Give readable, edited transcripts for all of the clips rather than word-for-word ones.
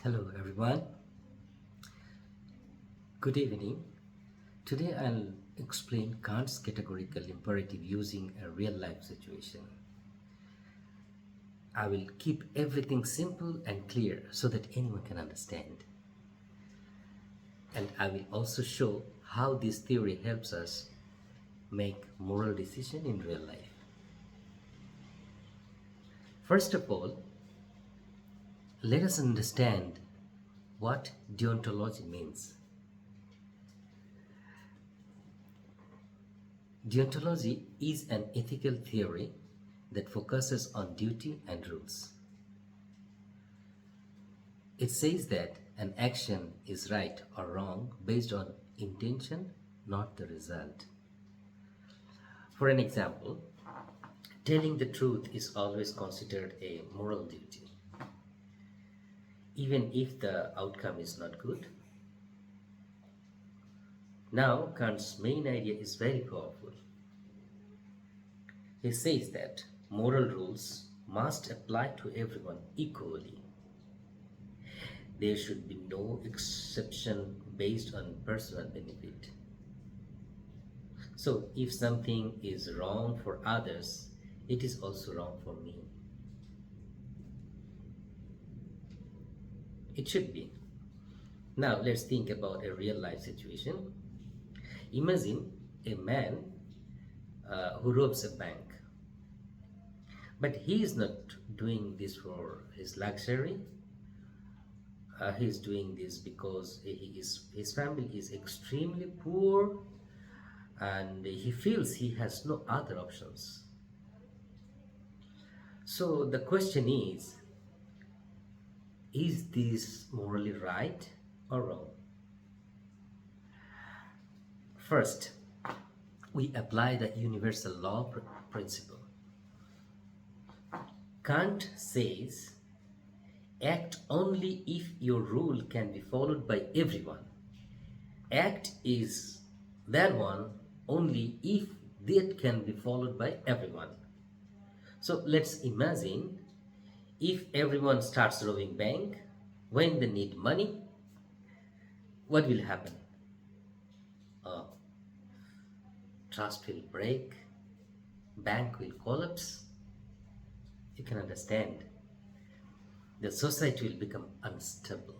Hello everyone, good evening. Today I'll explain Kant's categorical imperative using a real life situation. I will keep everything simple and clear so that anyone can understand. And I will also show how this theory helps us make moral decisions in real life. First of all, let us understand what deontology means. Deontology is an ethical theory that focuses on duty and rules. It says that an action is right or wrong based on intention, not the result. For an example, telling the truth is always considered a moral duty, even if the outcome is not good. Now, Kant's main idea is very powerful. He says that moral rules must apply to everyone equally. There should be no exception based on personal benefit. So, if something is wrong for others, it is also wrong for me. It should be. Now, let's think about a real life situation. Imagine a man who robs a bank. But he is not doing this for his luxury. He is doing this because his family is extremely poor and he feels he has no other options. So the question is this morally right or wrong? First, we apply the universal law principle. Kant says, act only if your rule can be followed by everyone. Act is that one only if that can be followed by everyone. So let's imagine if everyone starts robbing bank when they need money, what will happen? Trust will break, bank will collapse. You can understand. The society will become unstable.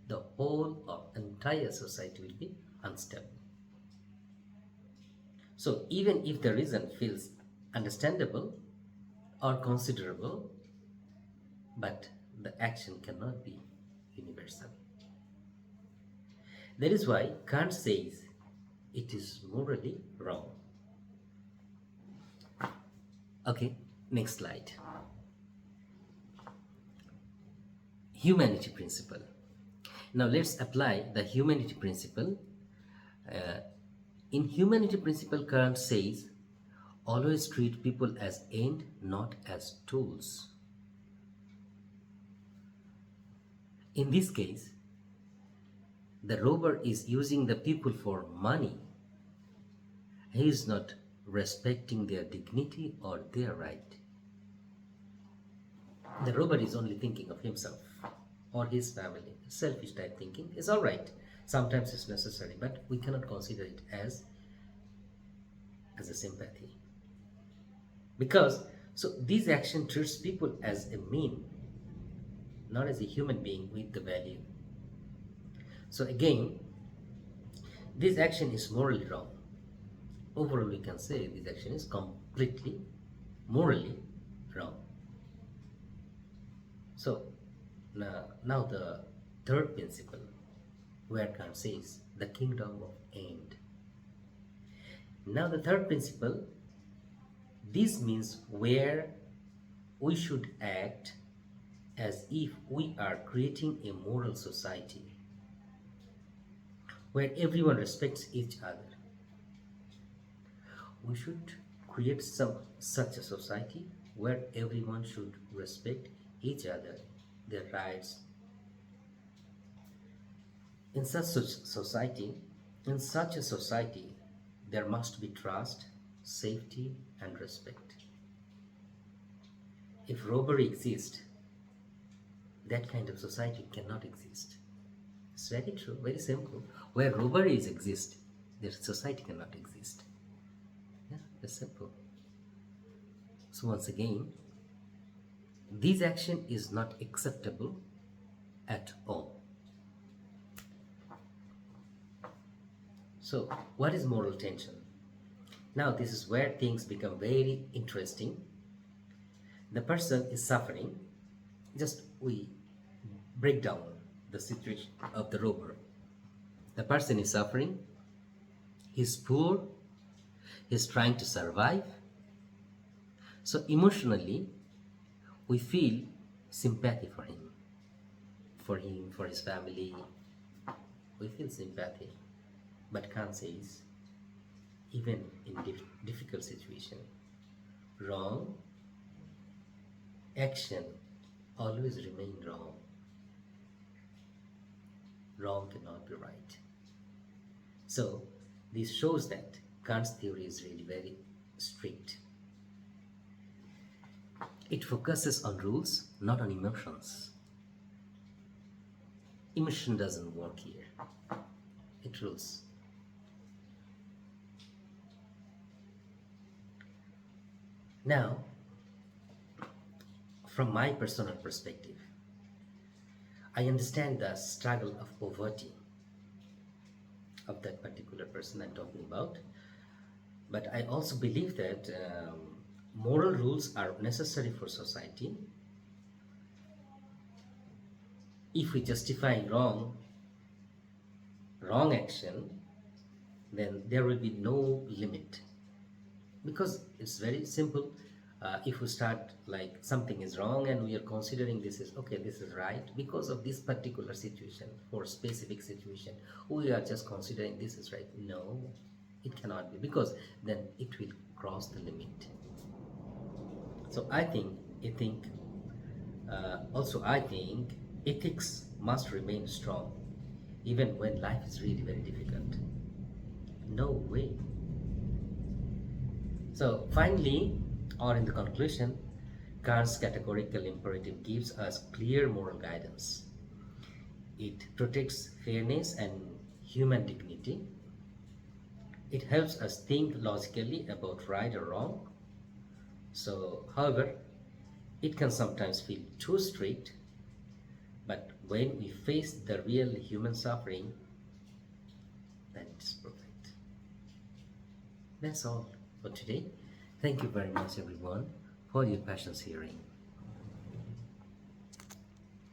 The whole or entire society will be unstable. So even if the reason feels understandable or considerable, but the action cannot be universal. That is why Kant says it is morally wrong. Okay, next slide. Humanity principle. Now let's apply the humanity principle. In humanity principle, Kant says, always treat people as end, not as tools. In this case, the robber is using the people for money. He is not respecting their dignity or their right. The robber is only thinking of himself or his family. Selfish type thinking is all right. Sometimes it's necessary, but we cannot consider it as a sympathy. Because, so this action treats people as a mean, not as a human being with the value. So again, this action is morally wrong. Overall, we can say this action is completely morally wrong. So now the third principle, where Kant says the kingdom of end. Now the third principle, this means where we should act as if we are creating a moral society where everyone respects each other. We should create such a society where everyone should respect each other, their rights. In such a society, there must be trust, safety, and respect. If robbery exists, that kind of society cannot exist. It's very true, very simple. Where robberies exist, their society cannot exist. Yeah, it's simple. So once again, this action is not acceptable at all. So what is moral tension? Now this is where things become very interesting. The person is suffering. Just we break down the situation of the robber. The person is suffering. He's poor. He's trying to survive. So emotionally, we feel sympathy for his family. We feel sympathy. But Kant says, even in difficult situation, wrong action always remain wrong. Wrong cannot be right. So this shows that Kant's theory is really very strict. It focuses on rules, not on emotions. Emotion doesn't work here. It rules. Now, from my personal perspective, I understand the struggle of poverty of that particular person I'm talking about, but I also believe that moral rules are necessary for society. If we justify wrong action, then there will be no limit, because it's very simple. If we start like something is wrong and we are considering this is okay, this is right because of this particular situation, for specific situation, we are just considering this is right. No, it cannot be, because then it will cross the limit. So I think ethics must remain strong even when life is really very difficult. No way. So finally, or in the conclusion, Kant's categorical imperative gives us clear moral guidance. It protects fairness and human dignity. It helps us think logically about right or wrong. So, however, it can sometimes feel too strict, but when we face the real human suffering, then it's perfect. That's all for today. Thank you very much, everyone, for your patience hearing.